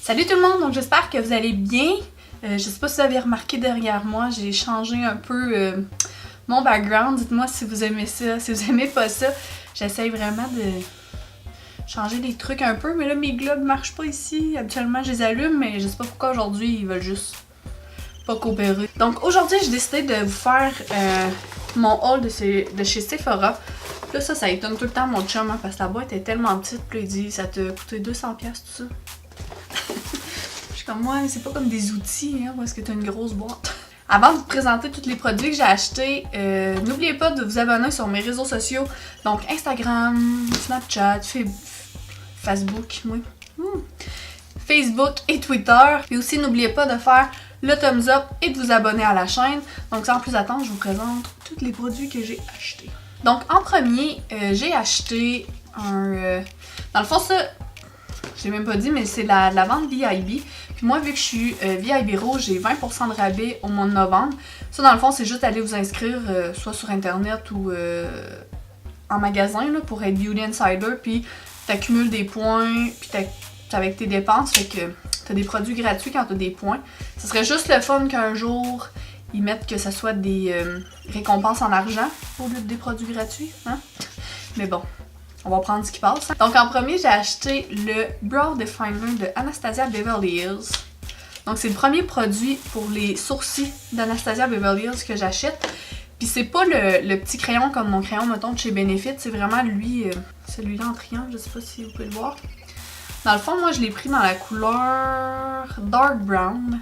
Salut tout le monde, donc j'espère que vous allez bien. Je sais pas si vous avez remarqué derrière moi, j'ai changé un peu mon background. Dites-moi si vous aimez ça, si vous aimez pas ça. J'essaye vraiment de changer les trucs un peu, mais là mes globes marchent pas ici. Habituellement je les allume, mais je sais pas pourquoi aujourd'hui ils veulent juste pas coopérer. Donc aujourd'hui j'ai décidé de vous faire mon haul de chez Sephora. Là ça étonne tout le temps mon chum hein, parce que la boîte est tellement petite. Puis il dit ça t'a coûté 200$ tout ça. Je suis comme moi, c'est pas comme des outils, hein, parce que t'as une grosse boîte. Avant de vous présenter tous les produits que j'ai achetés, n'oubliez pas de vous abonner sur mes réseaux sociaux. Donc Instagram, Snapchat, Facebook, oui. Facebook et Twitter. Et aussi n'oubliez pas de faire le thumbs up et de vous abonner à la chaîne. Donc sans plus attendre, je vous présente tous les produits que j'ai achetés. Donc en premier, j'ai acheté un... dans le fond ça... Je l'ai même pas dit, mais c'est la vente VIB. Puis moi, vu que je suis VIB Rouge, j'ai 20% de rabais au mois de novembre. Ça, dans le fond, c'est juste aller vous inscrire soit sur Internet ou en magasin là, pour être Beauty Insider. Puis t'accumules des points, puis avec tes dépenses, fait que t'as des produits gratuits quand t'as des points. Ce serait juste le fun qu'un jour, ils mettent que ce soit des récompenses en argent au lieu des produits gratuits. Hein? Mais bon. On va prendre ce qui passe. Donc en premier, j'ai acheté le Brow Definer de Anastasia Beverly Hills. Donc c'est le premier produit pour les sourcils d'Anastasia Beverly Hills que j'achète. Puis c'est pas le petit crayon comme mon crayon, mettons, de chez Benefit. C'est vraiment lui, celui-là en triangle. Je sais pas si vous pouvez le voir. Dans le fond, moi je l'ai pris dans la couleur Dark Brown.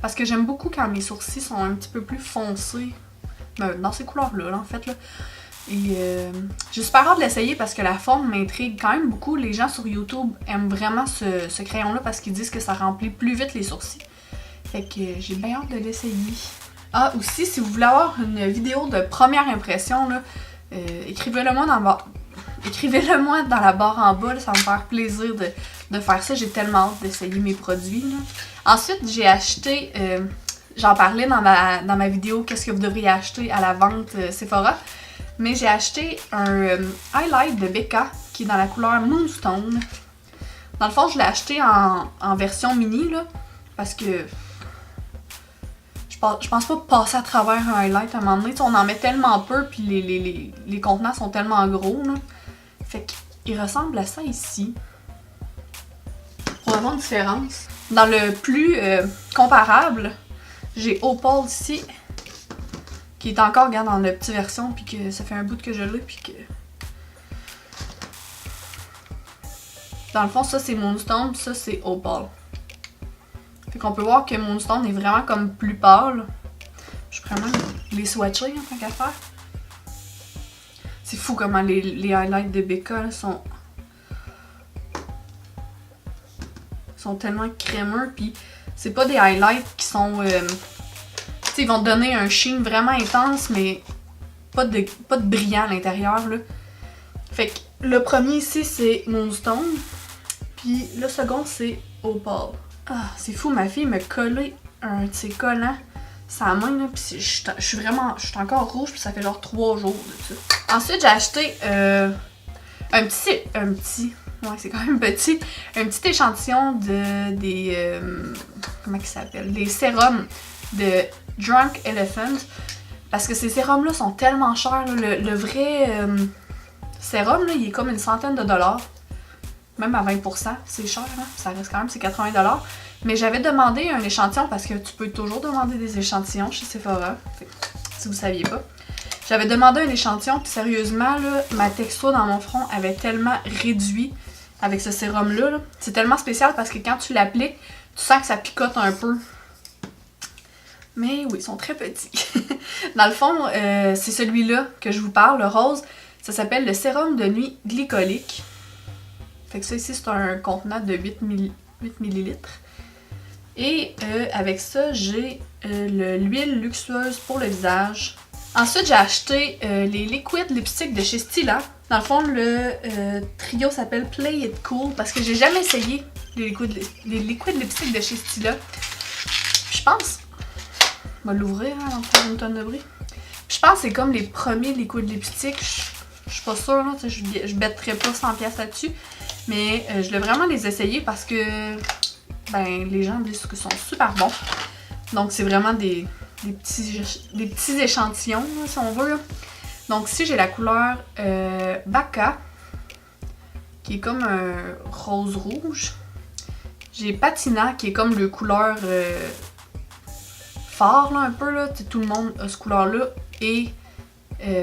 Parce que j'aime beaucoup quand mes sourcils sont un petit peu plus foncés. Dans ces couleurs-là, en fait. Là. Et j'ai super hâte de l'essayer parce que la forme m'intrigue quand même beaucoup. Les gens sur YouTube aiment vraiment ce crayon-là parce qu'ils disent que ça remplit plus vite les sourcils. Fait que j'ai bien hâte de l'essayer. Ah, aussi, si vous voulez avoir une vidéo de première impression, là, écrivez-le-moi dans la barre en bas. Là, ça va me faire plaisir de faire ça. J'ai tellement hâte d'essayer mes produits. Là. Ensuite, j'ai acheté... j'en parlais dans ma vidéo « Qu'est-ce que vous devriez acheter à la vente Sephora ». Mais j'ai acheté un highlight de Becca qui est dans la couleur Moonstone. Dans le fond, je l'ai acheté en version mini là, parce que je pense pas passer à travers un highlight à un moment donné. On en met tellement peu puis les contenants sont tellement gros. Là. Fait qu'il ressemble à ça ici. Pour avoir une différence. Dans le plus comparable, j'ai Opal ici. Qui est encore, regarde, dans la petite version, puis que ça fait un bout que je l'ai, puis que... Dans le fond, ça c'est Moonstone, puis ça c'est Opal. Fait qu'on peut voir que Moonstone est vraiment comme plus pâle. Je pourrais même les swatcher en tant qu'à faire. C'est fou comment les highlights de Becca là, sont tellement crémeux, puis c'est pas des highlights qui sont... ils vont te donner un sheen vraiment intense, mais pas de brillant à l'intérieur. Là. Fait que le premier ici, c'est Moonstone. Puis le second, c'est Opal. Ah, c'est fou, ma fille m'a collé un de ses collants sur la main. Là, puis je suis encore rouge, puis ça fait genre 3 jours de ça. Ensuite, j'ai acheté un petit... Ouais, c'est quand même petit. Un petit échantillon des... comment il s'appelle? Des sérums de Drunk Elephant. Parce que ces sérums-là sont tellement chers. Là. Le vrai sérum, là, il est comme une centaine de dollars. Même à 20%, c'est cher. Hein? Ça reste quand même, c'est 80$. Mais j'avais demandé un échantillon parce que tu peux toujours demander des échantillons chez Sephora. Si vous saviez pas. J'avais demandé un échantillon, puis sérieusement, là, ma texture dans mon front avait tellement réduit avec ce sérum-là. Là. C'est tellement spécial parce que quand tu l'appliques, tu sens que ça picote un peu. Mais oui, ils sont très petits. Dans le fond, c'est celui-là que je vous parle, le rose. Ça s'appelle le sérum de nuit glycolique. Fait que ça ici, c'est un contenant de 8 ml. Et avec ça, j'ai l'huile luxueuse pour le visage. Ensuite, j'ai acheté les liquid lipstick de chez Stila. Dans le fond, le trio s'appelle Play It Cool parce que j'ai jamais essayé les liquid lipstick de chez Stila. Je pense... On va l'ouvrir hein, avant de faire une tonne de bruit. Puis je pense que c'est comme les premiers liquid lipstick. Je suis pas sûre, là, je bêterais pas 100$ là-dessus. Mais je voulais vraiment les essayer parce que ben les gens disent qu'ils sont super bons. Donc c'est vraiment des petits échantillons, là, si on veut. Là. Donc ici j'ai la couleur Baka, qui est comme un rose-rouge. J'ai Patina, qui est comme le couleur fort, là, un peu. Là. Tout le monde a ce couleur-là. Et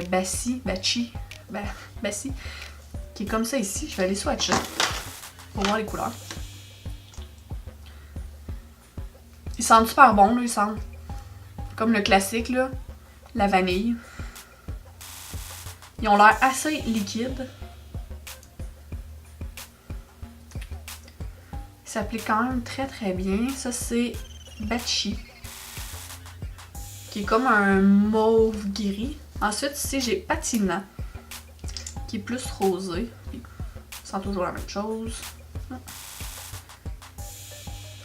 Bassi, qui est comme ça ici. Je vais aller swatcher pour voir les couleurs. Ils sentent super bon, là. Ils sentent comme le classique, là. La vanille. Ils ont l'air assez liquides. Ils s'appliquent quand même très très bien. Ça, c'est Bachi, qui est comme un mauve gris. Ensuite, ici, j'ai Patina, qui est plus rosé. Puis, ça sent toujours la même chose.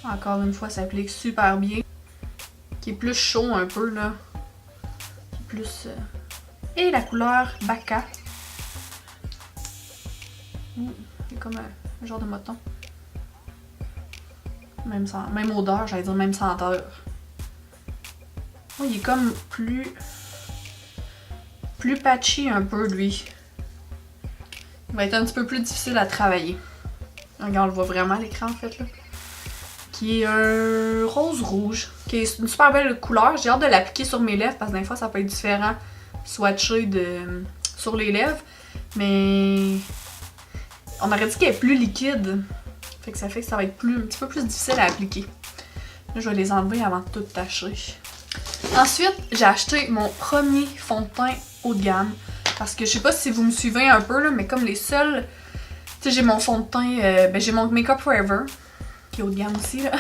Encore une fois, ça s'applique super bien. Qui est plus chaud un peu, là. Qui est plus... Et la couleur Baka. C'est comme un genre de moton. Même odeur, j'allais dire même senteur. Oh, il est comme plus patchy un peu, lui. Il va être un petit peu plus difficile à travailler. Regarde, on le voit vraiment à l'écran, en fait, là. Qui est un rose-rouge, qui est une super belle couleur. J'ai hâte de l'appliquer sur mes lèvres, parce que des fois, ça peut être différent swatché sur les lèvres. Mais on aurait dit qu'elle est plus liquide. Fait que ça va être un petit peu plus difficile à appliquer. Là, je vais les enlever avant de tout tâcher. Ensuite, j'ai acheté mon premier fond de teint haut de gamme. Parce que je sais pas si vous me suivez un peu, là, mais comme les seuls... Tu sais, j'ai mon fond de teint... j'ai mon Make Up Forever, qui est haut de gamme aussi, là.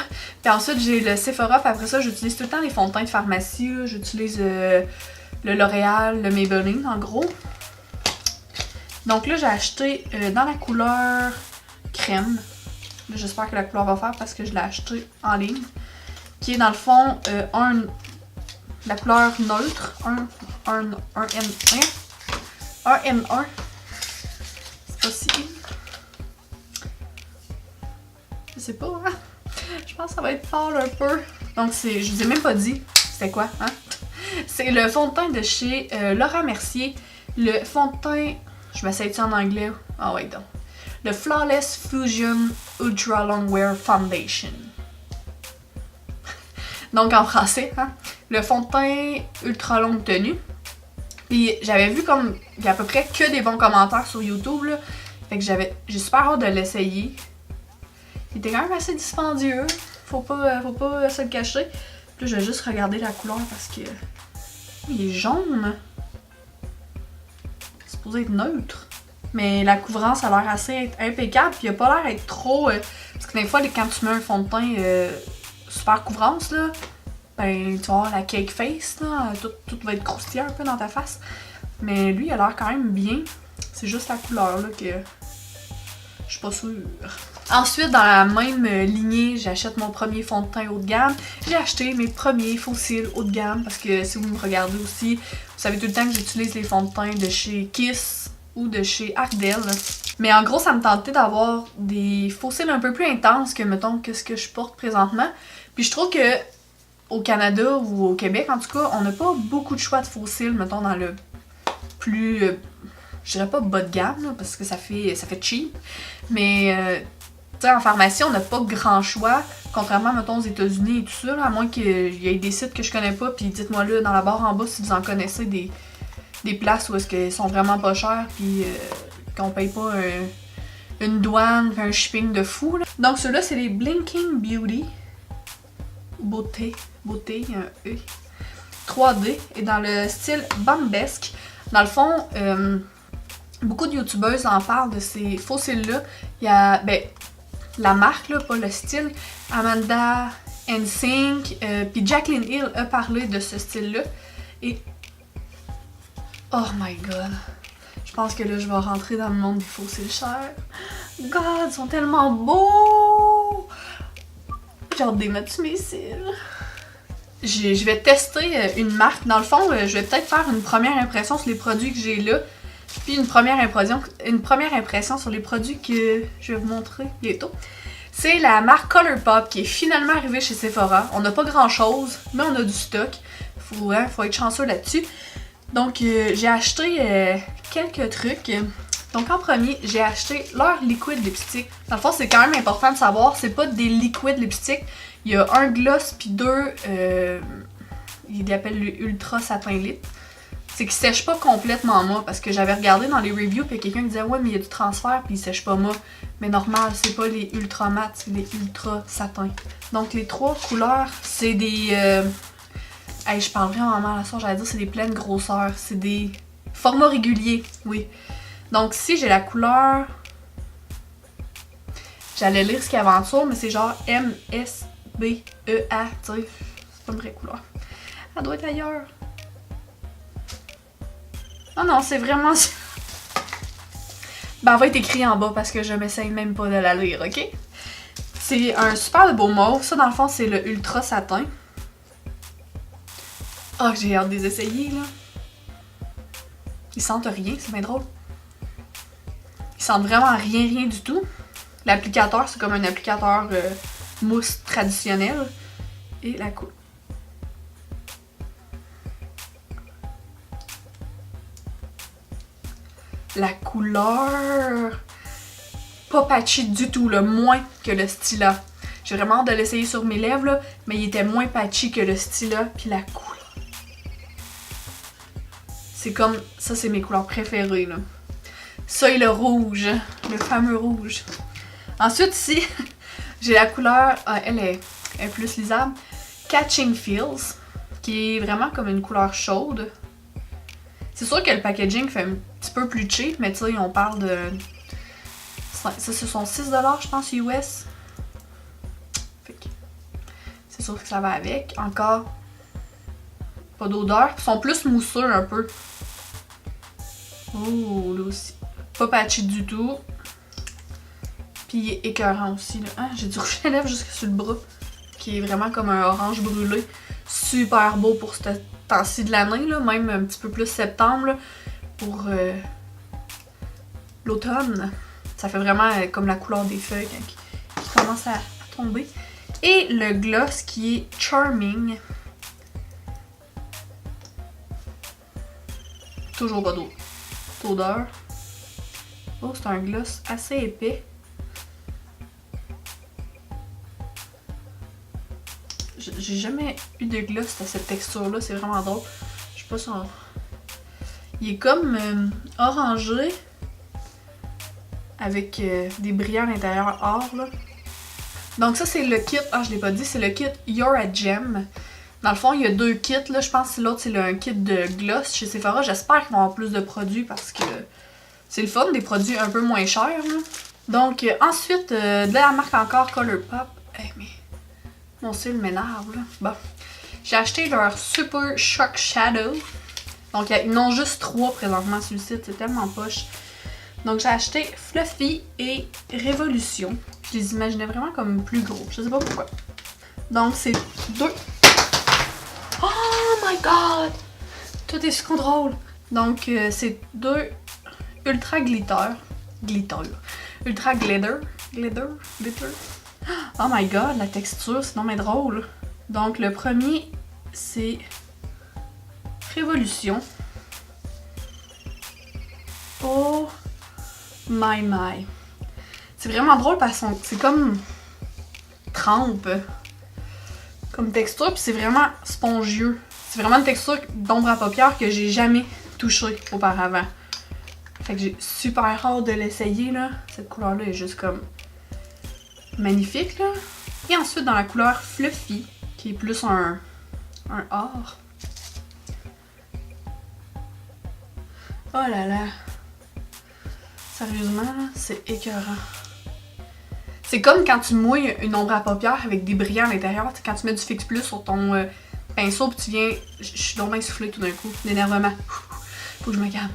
Puis ensuite, j'ai le Sephora. Puis après ça, j'utilise tout le temps les fonds de teint de pharmacie. J'utilise le L'Oréal, le Maybelline, en gros. Donc là, j'ai acheté dans la couleur crème. J'espère que la couleur va faire parce que je l'ai acheté en ligne. Qui est dans le fond la couleur neutre. Un N1. C'est pas si... Je sais pas, hein? Je pense que ça va être pâle un peu. Donc c'est... Je vous ai même pas dit c'était quoi, hein? C'est le fond de teint de chez Laura Mercier. Le fond de teint... Je m'essaye-tu en anglais? Ah ouais, donc. Le Flawless Fusion Ultra Long Wear Foundation. Donc en français, hein? Le fond de teint ultra longue tenue. Puis j'avais vu comme il y a à peu près que des bons commentaires sur YouTube, là. Fait que j'ai super hâte de l'essayer. Il était quand même assez dispendieux. Faut pas se le cacher. Puis là, je vais juste regarder la couleur parce que... Il est jaune. C'est supposé être neutre. Mais la couvrance a l'air assez impeccable. Puis il a pas l'air d'être trop... parce que des fois, quand tu mets un fond de teint super couvrance, là, ben tu vas avoir la cake face, là. Tout va être croustillant un peu dans ta face. Mais lui, il a l'air quand même bien. C'est juste la couleur, là, que... Je suis pas sûre. Ensuite, dans la même lignée, j'achète mon premier fond de teint haut de gamme. J'ai acheté mes premiers fossiles haut de gamme parce que si vous me regardez aussi, vous savez tout le temps que j'utilise les fonds de teint de chez Kiss ou de chez Ardell. Mais en gros, ça me tentait d'avoir des fossiles un peu plus intenses que, mettons, que ce que je porte présentement. Puis je trouve que au Canada ou au Québec, en tout cas, on n'a pas beaucoup de choix de fossiles, mettons, dans le plus... je dirais pas bas de gamme, là, parce que ça fait cheap. Mais... tu sais, en pharmacie, on n'a pas grand choix, contrairement, mettons, aux États-Unis et tout ça, là, à moins qu'il y ait des sites que je connais pas, puis dites-moi là, dans la barre en bas, si vous en connaissez des places où est-ce qu'elles sont vraiment pas chères, puis qu'on paye pas une douane, puis un shipping de fou, là. Donc, ceux-là, c'est les Blinking Beauty. Beauté, il y a un E. 3D, et dans le style Bombesque. Dans le fond, beaucoup de youtubeuses en parlent de ces fossiles-là. Il y a, la marque, là, pas le style. Amanda NSYNC, puis Jaclyn Hill a parlé de ce style-là. Et... oh my god. Je pense que là, je vais rentrer dans le monde des fossiles chers. God, ils sont tellement beaux! J'ai hâte de les mettre sur mes cils. Je vais tester une marque. Dans le fond, je vais peut-être faire une première impression sur les produits que j'ai là. Puis une première impression sur les produits que je vais vous montrer bientôt. C'est la marque Colourpop qui est finalement arrivée chez Sephora. On n'a pas grand chose, mais on a du stock. Faut être chanceux là-dessus. Donc j'ai acheté quelques trucs. Donc en premier, j'ai acheté leur liquid lipstick. Dans le fond, c'est quand même important de savoir, c'est pas des liquid lipstick. Il y a un gloss puis deux, ils appellent le Ultra Satin Lip. C'est qu'il sèche pas complètement moi, parce que j'avais regardé dans les reviews puis quelqu'un disait ouais mais il y a du transfert puis il sèche pas moi. Mais normal, c'est pas les ultra mat, c'est les ultra satin. Donc les trois couleurs, c'est des... Hey, je parle vraiment mal à ça, j'allais dire c'est des pleines grosseurs. C'est des formats réguliers, oui. Donc si j'ai la couleur... J'allais lire ce qu'il y avait en dessous, mais c'est genre M-S-B-E-A, tu sais. C'est pas une vraie couleur. Elle doit être ailleurs. Oh non, c'est vraiment ça. Ben, elle va être écrit en bas parce que je m'essaye même pas de la lire, ok? C'est un super beau mauve. Ça, dans le fond, c'est le Ultra Satin. Oh, j'ai hâte de les essayer, là. Ils sentent rien, c'est bien drôle. Ils sentent vraiment rien du tout. L'applicateur, c'est comme un applicateur mousse traditionnel. Et la coupe. La couleur... Pas patchy du tout, là, moins que le Stila. J'ai vraiment hâte de l'essayer sur mes lèvres, là, mais il était moins patchy que le Stila. Puis la couleur... C'est comme... Ça, c'est mes couleurs préférées, là. Ça et le rouge, le fameux rouge. Ensuite, ici, j'ai la couleur... elle est plus lisable. Catching Feels, qui est vraiment comme une couleur chaude. C'est sûr que le packaging fait un petit peu plus cheap, mais tu sais, on parle de... Ça, ce sont 6$, je pense, US. C'est sûr que ça va avec. Encore pas d'odeur. Ils sont plus mousseux un peu. Oh, là aussi. Pas patchy du tout. Puis écœurant aussi. Là. Ah, j'ai du rouge à lèvres jusque sur le bras. Qui est vraiment comme un orange brûlé. Super beau pour ce temps-ci de l'année, là. Même un petit peu plus septembre, là, pour l'automne. Ça fait vraiment comme la couleur des feuilles qui commence à tomber. Et le gloss qui est Charming. Toujours pas d'odeur. Oh, c'est un gloss assez épais. J'ai jamais eu de gloss à cette texture-là, c'est vraiment drôle. Je sais pas si on... Il est comme orangé avec des brillants à l'intérieur or, là. Donc ça, c'est le kit, je l'ai pas dit, c'est le kit You're a Gem. Dans le fond, il y a deux kits, là. Je pense que l'autre, c'est un kit de gloss chez Sephora. J'espère qu'ils vont avoir plus de produits parce que c'est le fun, des produits un peu moins chers, là. Donc, ensuite, de la marque encore Colourpop. Hey, mais mon cil m'énerve, là. Bon. J'ai acheté leur Super Shock Shadow. Donc, ils en ont juste 3 présentement sur le site. C'est tellement poche. Donc, j'ai acheté Fluffy et Révolution. Je les imaginais vraiment comme plus gros. Je sais pas pourquoi. Donc, c'est 2. Oh my god! Tout est super drôle. Donc, c'est 2 Ultra Glitter. Ultra Glitter. Oh my god, la texture, c'est non mais drôle. Donc, le premier, c'est Révolution. Oh my. C'est vraiment drôle parce que c'est comme trempe comme texture, puis c'est vraiment spongieux. C'est vraiment une texture d'ombre à paupières que j'ai jamais touchée auparavant. Fait que j'ai super hâte de l'essayer, là. Cette couleur-là est juste comme magnifique, là. Et ensuite, dans la couleur Fluffy, qui est plus un or. Oh là là. Sérieusement, là, c'est écœurant. C'est comme quand tu mouilles une ombre à paupières avec des brillants à l'intérieur. Quand tu mets du Fix Plus sur ton pinceau, puis tu viens... Je suis donc bien soufflée tout d'un coup. L'énervement. Faut que je me calme.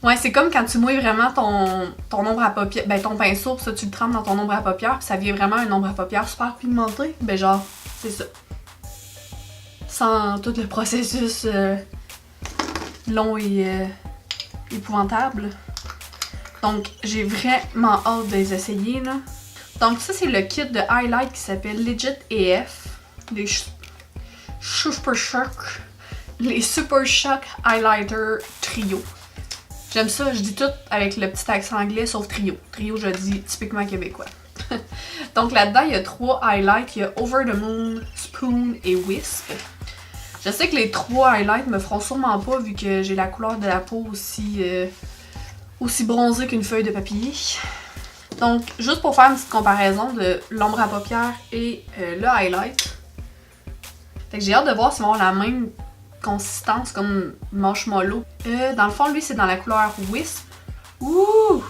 Ouais, c'est comme quand tu mouilles vraiment ton ombre à paupières... Ben, ton pinceau, puis ça, tu le trempes dans ton ombre à paupières, puis ça vient vraiment une ombre à paupières super pigmentée. Ben, genre, c'est ça. Sans tout le processus long et épouvantable. Donc, j'ai vraiment hâte de les essayer, là. Donc ça, c'est le kit de highlight qui s'appelle Legit AF. Les Super Shock. Les Super Shock Highlighter Trio. J'aime ça, je dis tout avec le petit accent anglais sauf trio. Trio, je dis typiquement québécois. Donc là-dedans, il y a 3 highlights. Il y a Over the Moon, Spoon et Wisp. Je sais que les 3 highlights me feront sûrement pas vu que j'ai la couleur de la peau aussi bronzée qu'une feuille de papier. Donc, juste pour faire une petite comparaison de l'ombre à paupières et le highlight. Fait que j'ai hâte de voir s'ils vont avoir la même consistance comme marshmallow. Dans le fond, lui, c'est dans la couleur Wisp. Ouh!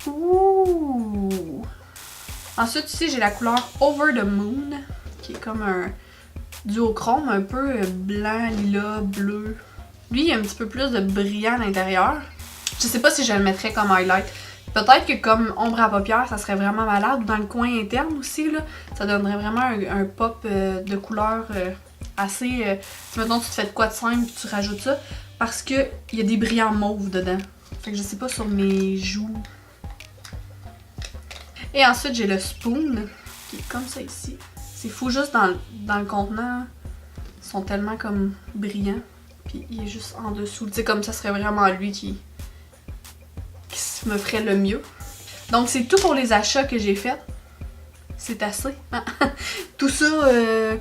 Ouh! Ensuite, ici, j'ai la couleur Over the Moon, qui est comme un duochrome, un peu blanc, lilas, bleu. Lui, il y a un petit peu plus de brillant à l'intérieur. Je sais pas si je le mettrais comme highlight. Peut-être que comme ombre à paupières, ça serait vraiment malade. Ou dans le coin interne aussi, là, ça donnerait vraiment un pop de couleur assez... si mettons, tu te fais de quoi de simple puis tu rajoutes ça. Parce que il y a des brillants mauves dedans. Fait que je sais pas sur mes joues. Et ensuite, j'ai le Spoon, qui est comme ça ici. C'est fou, juste dans le contenant, ils sont tellement comme brillants. Puis il est juste en dessous. Tu sais, comme ça serait vraiment lui qui me ferait le mieux. Donc c'est tout pour les achats que j'ai faits. C'est assez. Hein? Tout ça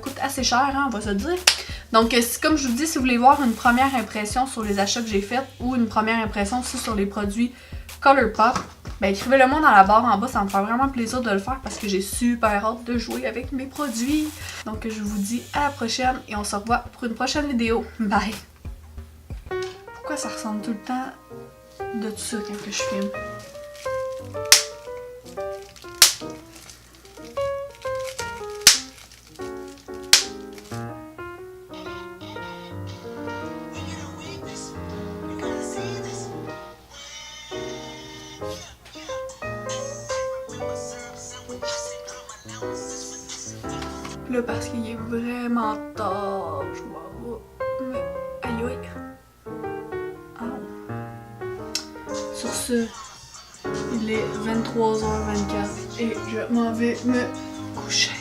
coûte assez cher, hein, on va se dire. Donc comme je vous dis, si vous voulez voir une première impression sur les achats que j'ai faits ou une première impression aussi sur les produits Colourpop, ben écrivez-le moi dans la barre en bas, ça me fait vraiment plaisir de le faire parce que j'ai super hâte de jouer avec mes produits. Donc je vous dis à la prochaine et on se revoit pour une prochaine vidéo. Bye! Pourquoi ça ressemble tout le temps de tout ça quand que je filme? Là, parce qu'il est vraiment tard, je m'en vais. Aïe aïe. Oh. Sur ce, il est 23h24 et je m'en vais me coucher.